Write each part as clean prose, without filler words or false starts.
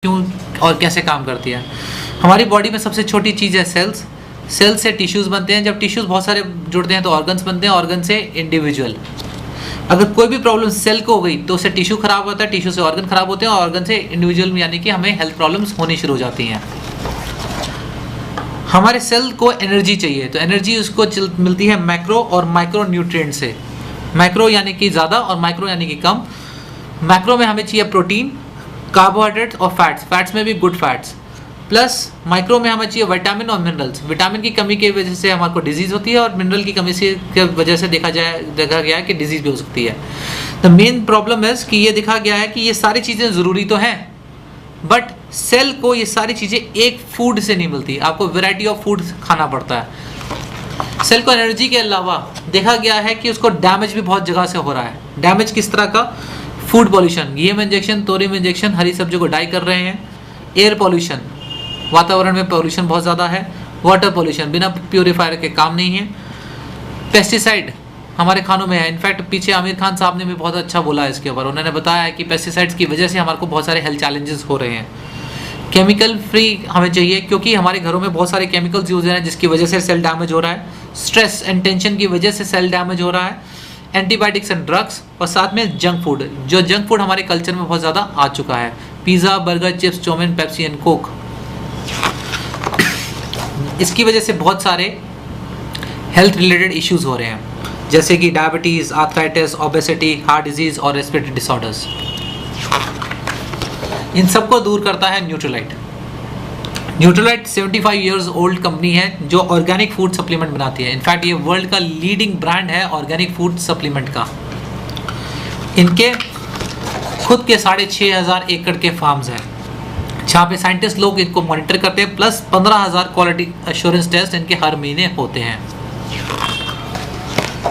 क्यों और कैसे काम करती है। हमारी बॉडी में सबसे छोटी चीज़ है सेल्स। सेल्स से टिश्यूज़ बनते हैं। जब टिश्यूज़ बहुत सारे जुड़ते हैं तो ऑर्गन्स बनते हैं, ऑर्गन से इंडिविजुअल। अगर कोई भी प्रॉब्लम सेल को हो गई तो उससे टिश्यू खराब होता है, टिश्यू से ऑर्गन खराब होते हैं और ऑर्गन से इंडिविजुअल यानी कि हमें हेल्थ प्रॉब्लम्स होनी शुरू हो जाती हैं। हमारे सेल को एनर्जी चाहिए तो एनर्जी उसको मिलती है मैक्रो और माइक्रो न्यूट्रिएंट से। मैक्रो यानी कि ज़्यादा और माइक्रो यानी कि कम। मैक्रो में हमें चाहिए प्रोटीन, कार्बोहाइड्रेट्स और फैट्स, फैट्स में भी गुड फैट्स। प्लस माइक्रो में हमें चाहिए विटामिन और मिनरल्स। विटामिन की कमी की वजह से हमारे को डिजीज़ होती है और मिनरल की कमी से की वजह से देखा गया है कि डिजीज़ भी हो सकती है। द मेन प्रॉब्लम है कि ये देखा गया है कि ये सारी चीज़ें ज़रूरी तो हैं बट सेल को ये सारी चीज़ें एक फूड से नहीं मिलती, आपको वैरायटी ऑफ फूड खाना पड़ता है। सेल को एनर्जी के अलावा देखा गया है कि उसको डैमेज भी बहुत जगह से हो रहा है। डैमेज किस तरह का? Food pollution, game injection, thorium injection, हरी सब्जियों को डाई कर रहे हैं। एयर पॉल्यूशन, वातावरण में पॉल्यूशन बहुत ज़्यादा है। वाटर पॉल्यूशन, बिना प्योरीफायर के काम नहीं है। पेस्टिसाइड हमारे खानों में है। इनफैक्ट पीछे आमिर खान साहब ने भी बहुत अच्छा बोला है इसके ऊपर। उन्होंने बताया है कि पेस्टिसाइड्स की वजह से हमारे को बहुत सारे हेल्थ चैलेंजेस हो रहे हैं। केमिकल फ्री हमें चाहिए क्योंकि हमारे घरों में बहुत सारे केमिकल्स यूज हो रहे हैं जिसकी वजह से सेल डैमेज हो रहा है। स्ट्रेस एंड टेंशन की वजह से सेल डैमेज हो रहा है। एंटीबायोटिक्स एंड ड्रग्स और साथ में जंक फूड, जो जंक फूड हमारे कल्चर में बहुत ज़्यादा आ चुका है। Pizza, burger, chips, chow mein, Pepsi and Coke. इसकी वजह से बहुत सारे हेल्थ रिलेटेड इश्यूज हो रहे हैं जैसे कि diabetes, arthritis, obesity, heart disease और रेस्पिरेटरी डिसऑर्डर्स। इन सबको दूर करता है Nutrilite. Nutrilite 75 years old company है जो ऑर्गेनिक फूड सप्लीमेंट बनाती है। इनफैक्ट ये वर्ल्ड का लीडिंग ब्रांड है ऑर्गेनिक फूड सप्लीमेंट का। इनके खुद के 6500 एकड़ के फार्म्स हैं जहाँ पे साइंटिस्ट लोग इनको मॉनिटर करते हैं। प्लस 15,000 क्वालिटी एश्योरेंस टेस्ट इनके हर महीने होते हैं।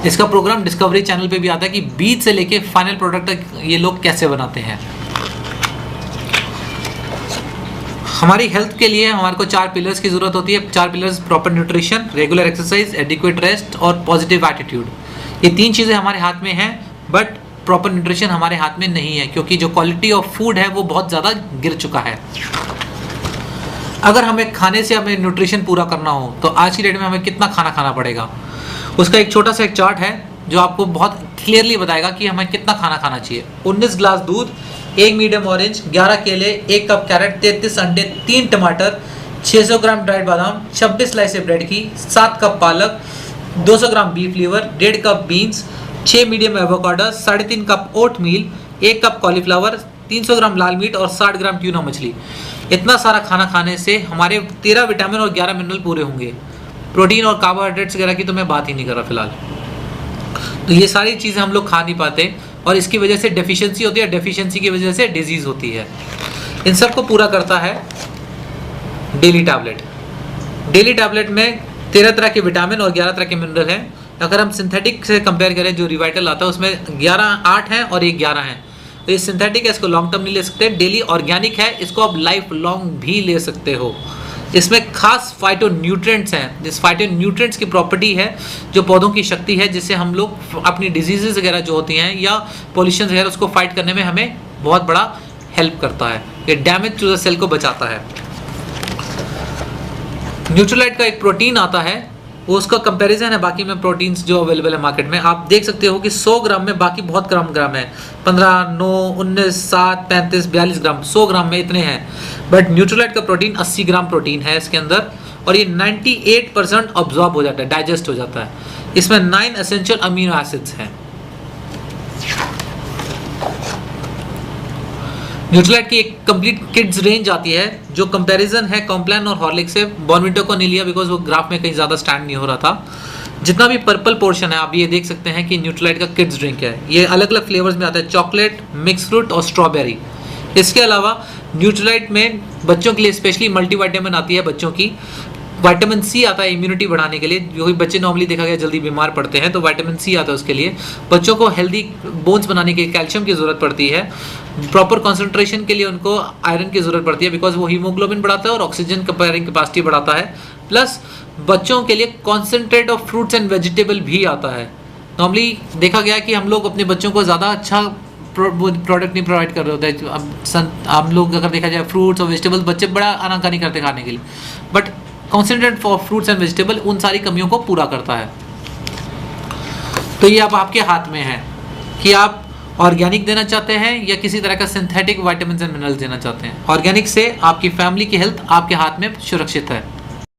इसका प्रोग्राम डिस्कवरी चैनल पे भी आता है कि बीज से लेके फाइनल प्रोडक्ट तक ये लोग कैसे बनाते हैं। हमारी हेल्थ के लिए हमारे को 4 पिलर्स की जरूरत होती है। 4 pillars: proper nutrition, regular exercise, adequate rest और पॉजिटिव एटीट्यूड। ये 3 चीज़ें हमारे हाथ में हैं बट प्रॉपर न्यूट्रिशन हमारे हाथ में नहीं है क्योंकि जो क्वालिटी ऑफ फूड है वो बहुत ज़्यादा गिर चुका है। अगर हमें खाने से हमें न्यूट्रिशन पूरा करना हो तो आज की डेट में हमें कितना खाना खाना पड़ेगा, उसका एक छोटा सा एक चार्ट है जो आपको बहुत क्लियरली बताएगा कि हमें कितना खाना खाना चाहिए। 19 ग्लास दूध, 1 मीडियम ऑरेंज, 11 केले, 1 कप कैरेट, 33 अंडे, 3 टमाटर, 600 ग्राम ड्राइड बादाम, 26 स्लाइस ब्रेड की, 7 कप पालक, 200 gram beef liver, 1.5 cup beans, 6 medium avocado, 3.5 cup oatmeal, 1 cup cauliflower, 300 gram लाल मीट और 60 ग्राम ट्यूना मछली। इतना सारा खाना खाने से हमारे 13 विटामिन और 11 मिनरल पूरे होंगे। प्रोटीन और कार्बोहाइड्रेट्स वगैरह की तो मैं बात ही नहीं कर रहा फिलहाल। तो ये सारी चीज़ें हम लोग खा नहीं पाते और इसकी वजह से डेफिशिएंसी होती है। डेफिशिएंसी की वजह से डिजीज़ होती है। इन सब को पूरा करता है डेली टैबलेट। डेली टैबलेट में 13 तरह के विटामिन और 11 तरह के मिनरल हैं। अगर हम सिंथेटिक से कंपेयर करें जो रिवाइटल आता है उसमें 8 हैं और एक 11 हैं। तो ये सिंथेटिक है, इसको लॉन्ग टर्म नहीं ले सकते। डेली ऑर्गेनिक है, इसको आप लाइफ लॉन्ग भी ले सकते हो। इसमें खास फाइटोन्यूट्रिएंट्स हैं। जिस फाइटोन्यूट्रिएंट्स की प्रॉपर्टी है जो पौधों की शक्ति है जिससे हम लोग अपनी डिजीजेज वगैरह जो होती हैं या पॉल्यूशन वगैरह उसको फाइट करने में हमें बहुत बड़ा हेल्प करता है। ये डैमेज टू द सेल को बचाता है। न्यूट्रीलाइट का एक प्रोटीन आता है, वो उसका कंपैरिजन है बाकी में प्रोटीन्स जो अवेलेबल है मार्केट में। आप देख सकते हो कि 100 ग्राम में बाकी बहुत ग्राम है। 15, 9, 19, 7, 35, 42 ग्राम, 100 ग्राम में इतने हैं। बट न्यूट्रीलाइट का प्रोटीन 80 ग्राम प्रोटीन है इसके अंदर और ये 98% ऑब्जॉर्ब हो जाता है, डाइजेस्ट हो जाता है। इसमें 9 एसेंशियल अमीनो एसिड्स हैं। न्यूट्रीलाइट की एक कंप्लीट किड्स रेंज आती है जो कंपैरिजन है कॉम्प्लान और हॉर्लिक्स से। बॉर्नविटा को नहीं लिया बिकॉज वो ग्राफ में कहीं ज़्यादा स्टैंड नहीं हो रहा था। जितना भी पर्पल पोर्शन है आप ये देख सकते हैं कि न्यूट्रीलाइट का किड्स ड्रिंक है। ये अलग अलग फ्लेवर्स में आता है, चॉकलेट, मिक्स फ्रूट और स्ट्रॉबेरी। इसके अलावा न्यूट्रीलाइट में बच्चों के लिए स्पेशली मल्टीविटामिन आती है। बच्चों की विटामिन सी आता है इम्यूनिटी बढ़ाने के लिए। जो भी बच्चे नॉर्मली देखा गया जल्दी बीमार पड़ते हैं तो विटामिन सी आता है उसके लिए। बच्चों को हेल्दी बोन्स बनाने के लिए कैल्शियम की ज़रूरत पड़ती है। प्रॉपर कंसंट्रेशन के लिए उनको आयरन की ज़रूरत पड़ती है बिकॉज वो हीमोग्लोबिन बढ़ाता है और ऑक्सीजन कैरिंग कैपेसिटी बढ़ाता है। प्लस बच्चों के लिए concentrate of fruits and vegetable भी आता है। नॉर्मली देखा गया कि हम लोग अपने बच्चों को ज़्यादा अच्छा प्रोडक्ट नहीं प्रोवाइड कर रहे होते हैं। अब हम लोग अगर देखा जाए फ्रूट्स और वेजिटेबल्स बच्चे बड़ा आनाकानी करते खाने के लिए, but concentrate for fruits and vegetable उन सारी कमियों को पूरा करता है। तो ये अब आपके हाथ में है कि आप ऑर्गेनिक देना चाहते हैं या किसी तरह का सिंथेटिक विटामिन एंड मिनरल्स देना चाहते हैं। ऑर्गेनिक से आपकी फैमिली की हेल्थ आपके हाथ में सुरक्षित है।